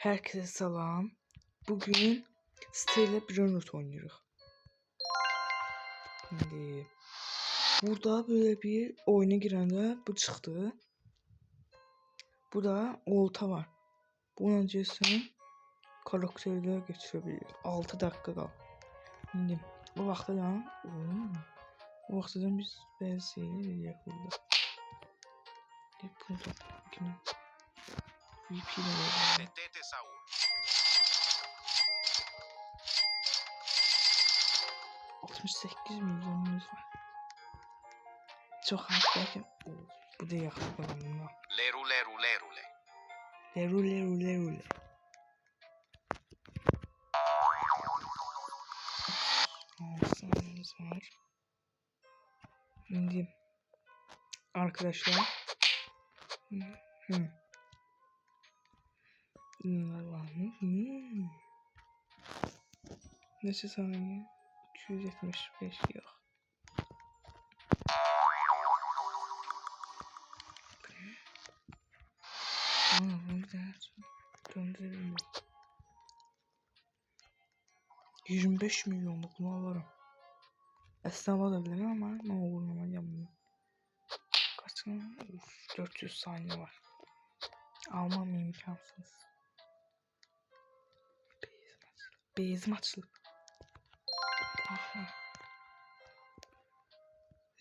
Herkese salam. Bugün siteyle bir rot oynuyoruz. Şimdi burada böyle bir oyuna girende bu çıktı. Bu da olta var. Bunun öncesini karakterler geçirebilir. 6 dakika kal. Şimdi bu vaxtdan bu vaxtdan biz bazı şeyler yapıldı. Burada kimi VP ile 68 milyonumuz var. Çok az belki. Bu da yakın bana. Lerule. Lerule. Saniyemiz var. Şimdi arkadaşlar. Bunlar var mı? Neçə saniye? 275 yok. Döndürelim. 25 milyonluk bunu alırım. Aslında alabilirim ama ne olur ama yapmam. Kaç? 400 saniye var. Almam imkansız. Bez maçlık.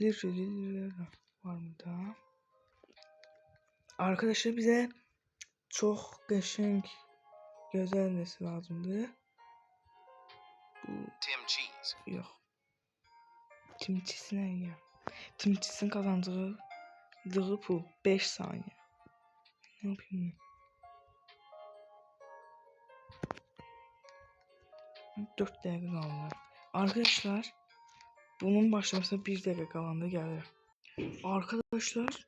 Lira var mı da? Arkadaşlar bize çok qəşəng güzel nesi lazımdı. Bu Tim Cheese. yok. Tim Cheese ne ya? Tim Cheese'in kazandığı pul 5 saniye. Ne yapayım? 4 dakika kaldı. Arkadaşlar bunun başlamasına 1 dakika kalanda geldi. Arkadaşlar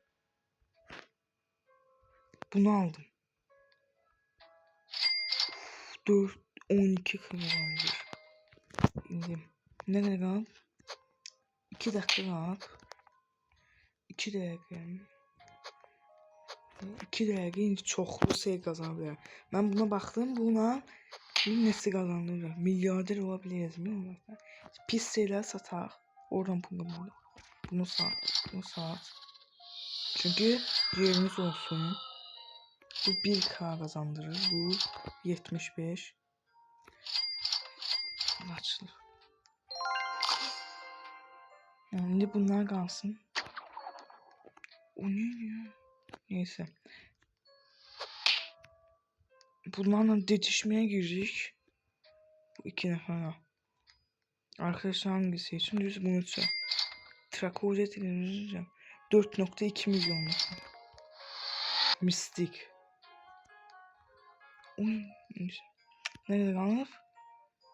bunu aldım. 4 12 kaldı. İndim. Ne kadar kaldı? 2 dakika kaldı. 2 dakika. 2 dakika indi çoxlu şey kazanır. Ben buna baktım. Buna nesi kazanır? Milyarder olabiliriz mi? Pis şeyler satar. Oradan bunu sat. Çünkü yerimiz olsun. Bu 1K kazandırır. Bu 75. Açılır. Şimdi bunlar kalsın. O ne ya? Neyse. Bunlarla detişmeye girecek. Bu 2 defa. Arkadaşlar hangisi için? Düz bunu için. Trakoz edileceğim. 4.2 milyon. Mistik. Neyse. Nerede kaldı?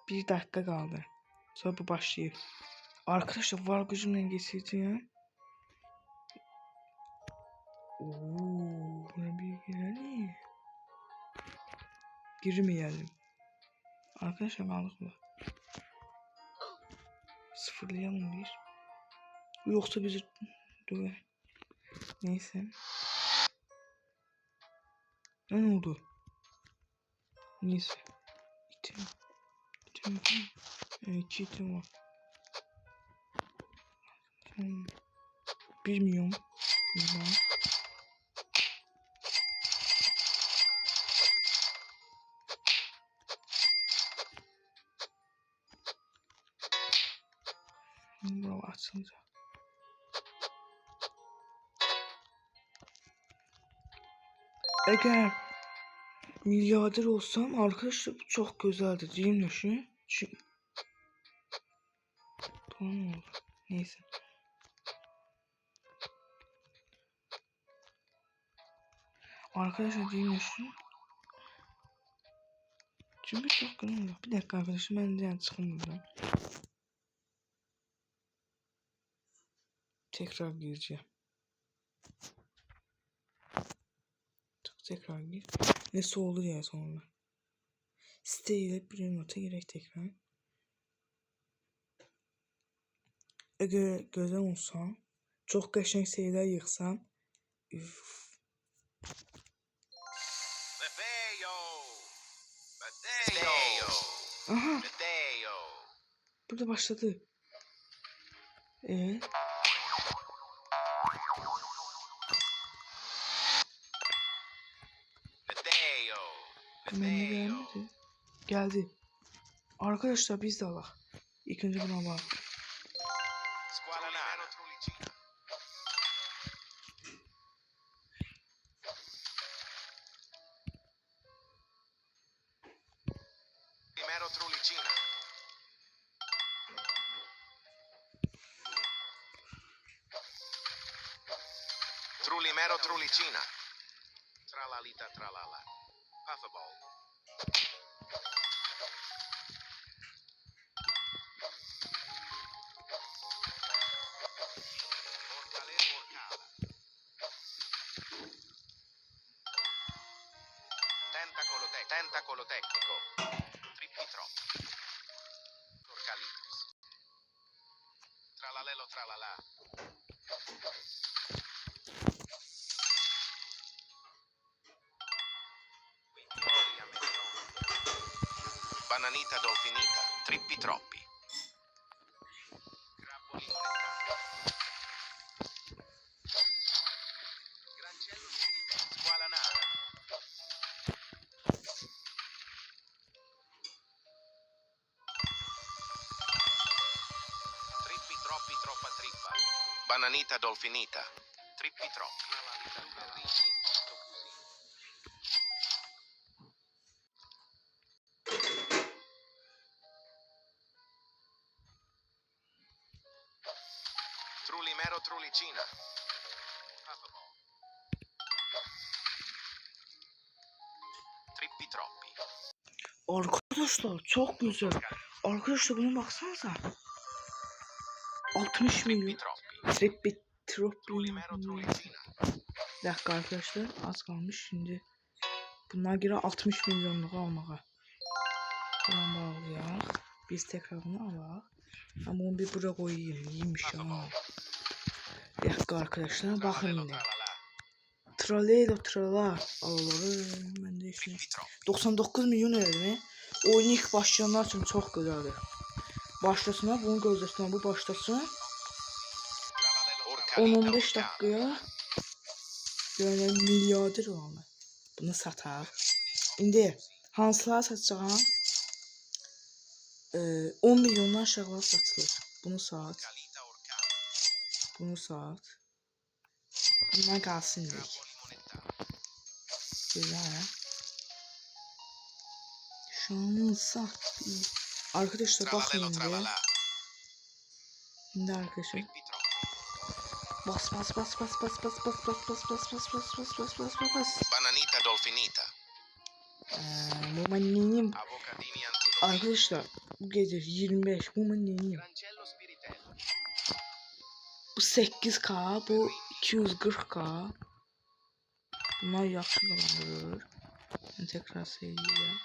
1 dakika kaldı. Sonra bu başlıyor. Arkadaşlar var gücümle geçireceğim. Buna bir girelim. Girmeyelim. Arkadaşlar kaldık mı? Sıfırlayalım bir. Yoksa bizi döver. Neyse. Ne oldu? Neyse. İtim. 2 itim var. 1 milyon. Buradan. Bravo açılacak. Eğer milyarder olsam arkadaşlar bu çok güzeldi değil mi şu? Tamam oldu. Neyse. Arkadaşlar değil mi şu? Çünkü çok güzel. Bir dakika arkadaşlar ben de çıkayım buradan. Tekrar gireceğim. Tekrar gir. Nesi olur ya sonra. Siteyle bir nota gerek tekrar. Eğer güzel olsam, çok qəşəng şeyler yıksam. Matteo. Aha, Matteo. burada başladı. Evet. Matteo. Hemen de gelmedi. Geldi. Arkadaşlar biz de alak. İlk önce buna bak. Squala nana. Primero Trulicina. Trulimero Trulicina. Tralalita tralala. Puffball. Orcale orcala. Tentacolo tecnico. Trippi troppi. Orcalitis. Tralalelo tralala. Quintioli a Bananita dolfinita. Trippi troppi. Crabbo limonettato. Grancello spiritello. Squala nana. Trippi troppi troppa trippa. Bananita dolfinita. Trippi troppi. Trulimero Trulicina. Puffball. Trippi troppi. Arkadaşlar çok güzel. Arkadaşlar buna baksanıza. 60 milyon. Trippi troppi. Trippi Trulimero Trulicina. Bir dakika arkadaşlar az kalmış şimdi. Bunlar göre 60 milyonluk almağa. Buradan bağlayaq. Biz tekrar bunu alaq. Ama onu bir bura koyayım. İyiymiş ha. Bir dakika arkadaşlar bakın şimdi. Tralero trala. Allah'ım ben de işte. 99 milyon öyle. Oyun ilk başlayanlar için çok güzeldir. Başlasınlar bunu gözlesinler bu başlasın. 10-15 dakikaya yani milyarder olanlar. Bunu satar. İndi hansılar satacağım? 10 milyondan aşağılar satılır. Bunu sat. Bunu sat. Bunlar kalsın dedik. Güzel. Şu an sat. Arkadaşlar bakın şimdi. Şimdi arkadaşlar. Bas bas bas bas bas bas bas bas bas bas bas bas bas bas bas bas bas. Bananita dolfinita. Bu benim. Avocadini Arkadaşlar bu gece 25 bu benim. Grancello spiritello. Bu 8K bu 240K. Bunlar yaxşı dolandırır. Ben tekrar söyleyeceğim.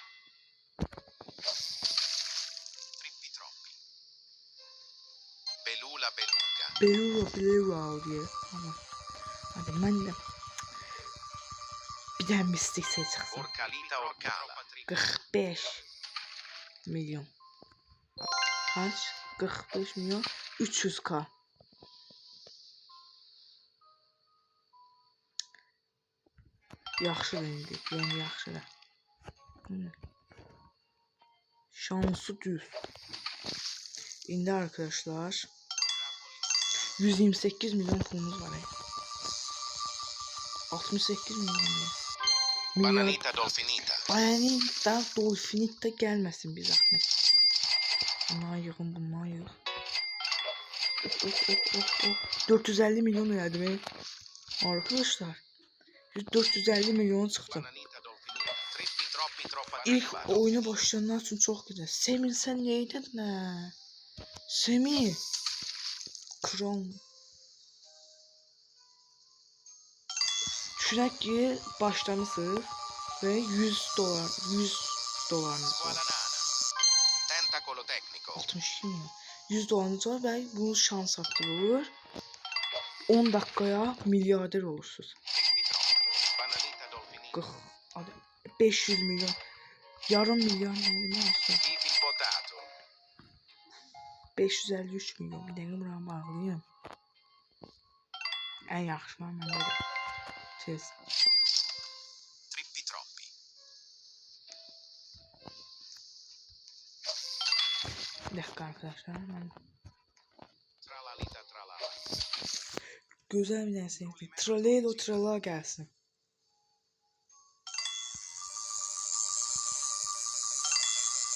Trippi troppi. Belula beluga. Belura diye. Tamam. Hadi ben de. Bir de mistik ses çıksın. Orcalita orcala. 45 milyon. Kaç? 45 milyon. 300K. Yaxşı indi. Yani yaxşı da. Şansı düz. İndi arkadaşlar. 128 milyon pulumuz var. 68 milyon. Bananita dolfinita. Bananita dolfinita gelmesin bir zahmet. Bunlar yığın bunlar yığın. Oh. 450 milyon verdi be. Arkadaşlar. 450 milyon çıktı. Bananita dolfinita. Trippi troppi troppa İlk trippa. oyunu başlayanlar için çok güzel. Semih sen neydin ne? Semih. Kral. Düşünək ki başlamışsınız ve 100 dolarınız Squala var. nana. Tentacolo tecnico. 62 milyon. 100 dolarınız var ve bu şans aktif 10 dakikaya milyarder olursunuz. Trippi troppi. Bananita dolfinita. 40, hadi 500 milyon. Yarım milyon nədir məşə? Ipipotato. 553 milyon. Bir dəqiqə buranı bağlayayım. Ən yaxşılar məndədir. Tez. Trippi troppi. Bir dakika arkadaşlar. Mən Tralalita tralala. gözəl bir dənə sevdim. Tralelo trala gəlsin.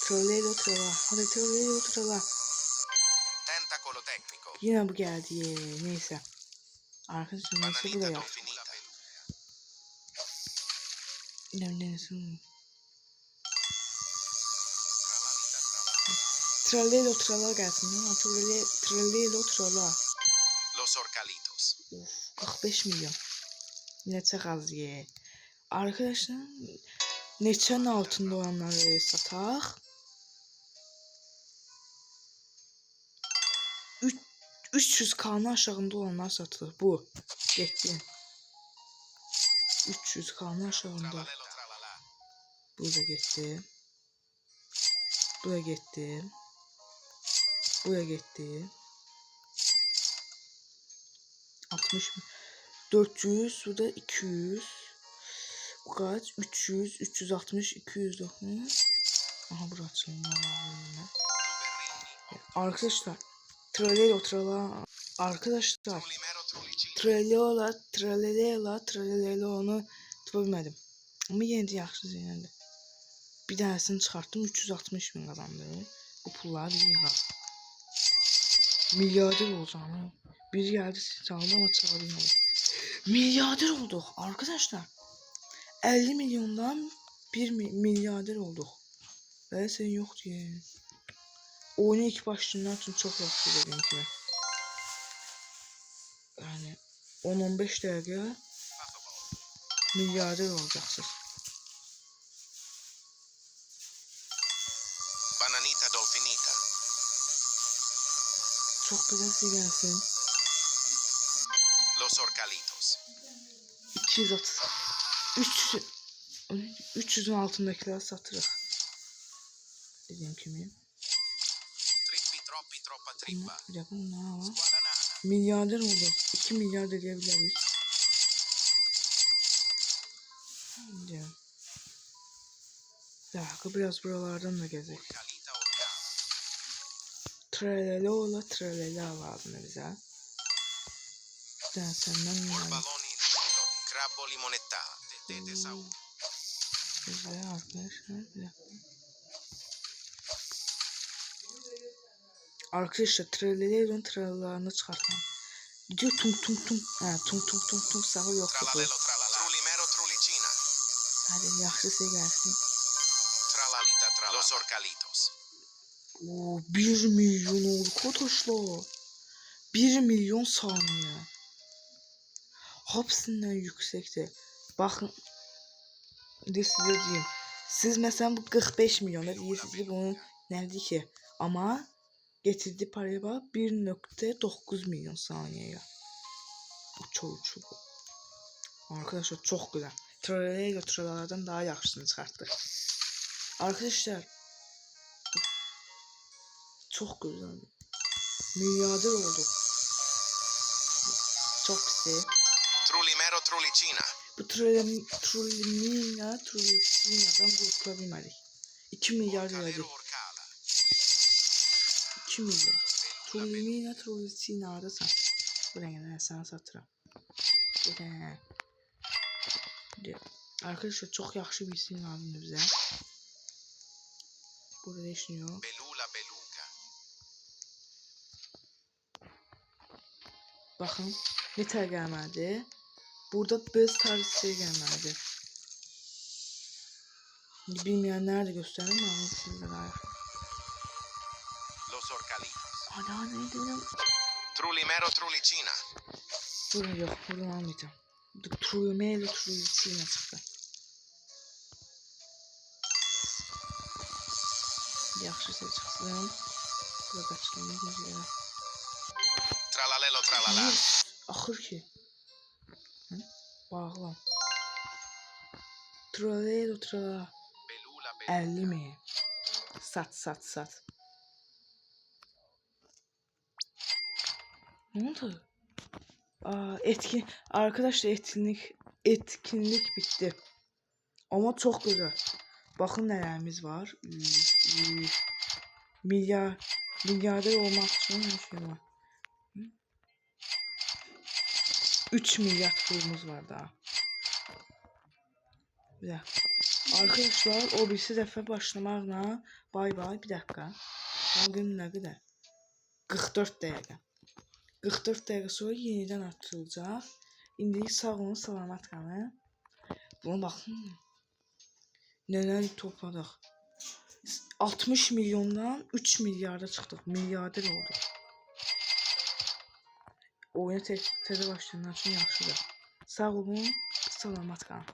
Tralelo trala. Hadi tralelo trala. Tentacolo tecnico. Yine bu geldi. Neyse. Arkadaşlar neyse bu da Bananita yap. dolfinita. Yine bir denesin. Tralalita tralala. Tralelo trala gelsin. Tralelo trala. Los orcalitos. Of 45 milyon. Yine çok az ye. Arkadaşlar neçənin altında olanları sataq. 300K'nın aşağında olanlar satılır. Bu. Getdi. 300K'nın aşağında. Tralalelo tralala. Bu da getdi. Bu da getdi. Bu da getdi. 60 mı? 400, bu da 200. Bu kaç? 300, 360, 290. Aha burası açılma. Luberrini. Arkadaşlar Tralelo trala arkadaşlar Trulimero trulicino. Tralelelo tuta bilmədim. Amma yenə də yaxşı yenədir. Bir dənəsini çıxartdım 360 min qazandı. Bu pulları bir yığaq. Milyarder olacağım. Biri geldi çaldı ama çağırmadı. Milyarder olduk arkadaşlar. 50 milyondan 1 milyarder olduk. Ve sen yok diye. Oyunu ilk başlayanlar için çok yaxşı dediğim gibi. Yani 10-15 dəqiqə milyarder olacaksınız. Bananita dolfinita. Çok güzel şey gelsin. Los orcalitos. 230. 300'ün altındakileri satırıq. Dediğim kimi. Trippi troppi troppa trippa. Bir dakika ne var? Squalanana. Milyarder oldu. 2 milyar da diyebiliriz. Bir dakika biraz buralardan da gezek. Orcalita orca. Tralala lazım bize. Bir tane senden yani. Baloni limoni. Crabbo limonetta. Tete sau. Güzel arkadaşlar. Bir dakika. Arkadaşlar tralalalarını çıkartmam. Diyor tung tung tung. Ha tung sağ yok. Tralalelo tralala. Trulimero trulicina. Hadi yaxşı şey gelsin. Tralalita tralala. Los orcalitos. Oo 1 milyon arkadaşlar. 1 milyon saniye. Hepsinden yüksekti. Bakın. De size diyeyim. Siz mesela bu 45 milyonda deyirsiniz ki bunun nerede ki? Ama getirdiği paraya bak 1.9 milyon saniyeye. Uçu bu. Arkadaşlar çok güzel. Tralalalardan daha yaxşısını çıxartdı. Arkadaşlar çok güzel. Milyarder olduk. Çok pis. Trulimero trulicina. Bu Trulimina'dan kurtulabilmedik. 2 milyar Orcalero verdik. orcala. 2 milyar. Trulimina'da sat. Bu rengine sana satıram. Bir de. Arkadaşlar çok yaxşı bir isim lazımdır bize. Burada değişmiyor. Belula beluga. Bakın. Neter gelmedi. Burada bez tarzı şey gelmedi. Bilmeyenler de gösterelim ama sizlere layık. Los orcalitos. Hadi dedim. Trulimero trulicina. Burada yok. Buradan almayacağım. Trulicina çıktı. Yaxşı şey çıxsın. Burada kaçırmayacağım. Tralalelo tralala. Axır ki. Bağlan. Tralala. Belula 50 mi? Sat. Ne oldu? Arkadaşlar etkinlik bitti. Ama çok güzel. Bakın nelerimiz var. Milyarder olmak için her şey var. 3 milyar pulumuz var daha. Bir dakika. Arkadaşlar o birisi defa başlamaqla bay. Bir dakika. Bugün ne kadar? 44 dakika. 44 dakika sonra yeniden atılacaq. İndilik sağ olun, salamat qalın. Buna baxın. Neler topladıq. 60 milyondan 3 milyarda çıxdıq. Milyarder olduq. Oyuna tez başlayanlar üçün yaxşıdır. Sağ olun, salamat qalın.